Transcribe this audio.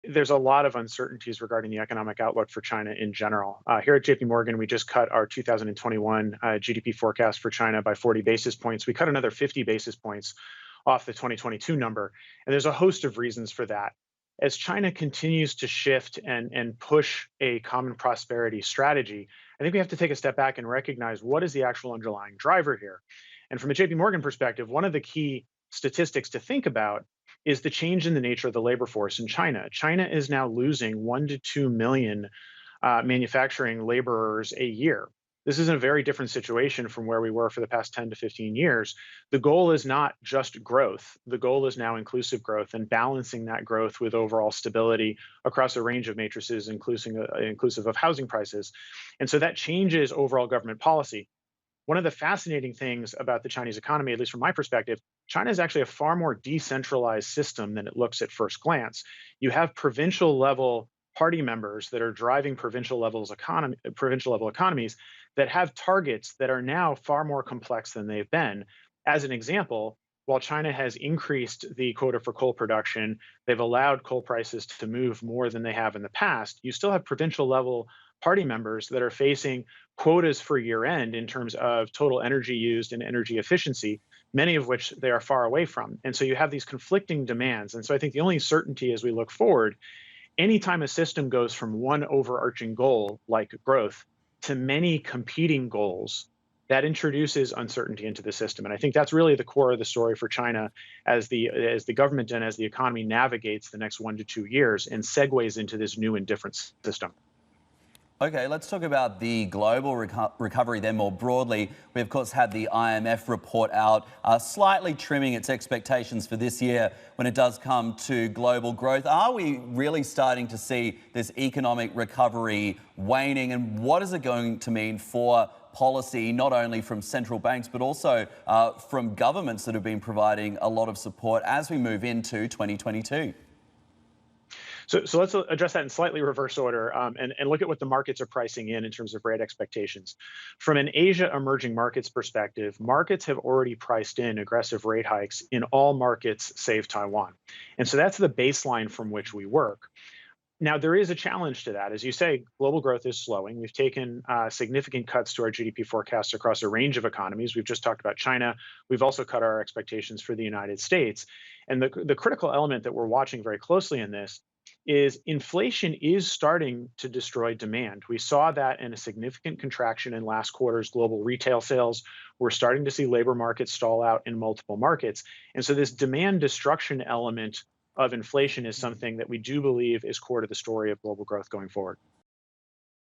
there's a lot of uncertainties regarding the economic outlook for China in general. Here at JPMorgan, we just cut our 2021 GDP forecast for China by 40 basis points. We cut another 50 basis points off the 2022 number. And there's a host of reasons for that. As China continues to shift and push a common prosperity strategy, I think we have to take a step back and recognize what is the actual underlying driver here. And from a JP Morgan perspective, one of the key statistics to think about is the change in the nature of the labor force in China. China is now losing 1 to 2 million manufacturing laborers a year. This is a very different situation from where we were for the past 10 to 15 years. The goal is not just growth. The goal is now inclusive growth and balancing that growth with overall stability across a range of matrices, inclusive of housing prices. And so that changes overall government policy. One of the fascinating things about the Chinese economy, at least from my perspective, China is actually a far more decentralized system than it looks at first glance. You have provincial level party members that are driving provincial level economies that have targets that are now far more complex than they've been. As an example, while China has increased the quota for coal production, they've allowed coal prices to move more than they have in the past. You still have provincial level party members that are facing quotas for year end in terms of total energy used and energy efficiency, many of which they are far away from. And so you have these conflicting demands. And so I think the only certainty as we look forward, anytime a system goes from one overarching goal like growth to many competing goals, that introduces uncertainty into the system. And I think that's really the core of the story for China as the government and as the economy navigates the next 1 to 2 years and segues into this new and different system. Okay, let's talk about the global recovery then more broadly. We, of course, had the IMF report out, slightly trimming its expectations for this year when it does come to global growth. Are we really starting to see this economic recovery waning? And what is it going to mean for policy, not only from central banks, but also from governments that have been providing a lot of support as we move into 2022? So let's address that in slightly reverse order and look at what the markets are pricing in terms of rate expectations. From an Asia emerging markets perspective, markets have already priced in aggressive rate hikes in all markets save Taiwan. And so that's the baseline from which we work. Now, there is a challenge to that. As you say, global growth is slowing. We've taken significant cuts to our GDP forecasts across a range of economies. We've just talked about China. We've also cut our expectations for the United States. And the critical element that we're watching very closely in this is inflation is starting to destroy demand. We saw that in a significant contraction in last quarter's global retail sales. We're starting to see labor markets stall out in multiple markets. And so this demand destruction element of inflation is something that we do believe is core to the story of global growth going forward.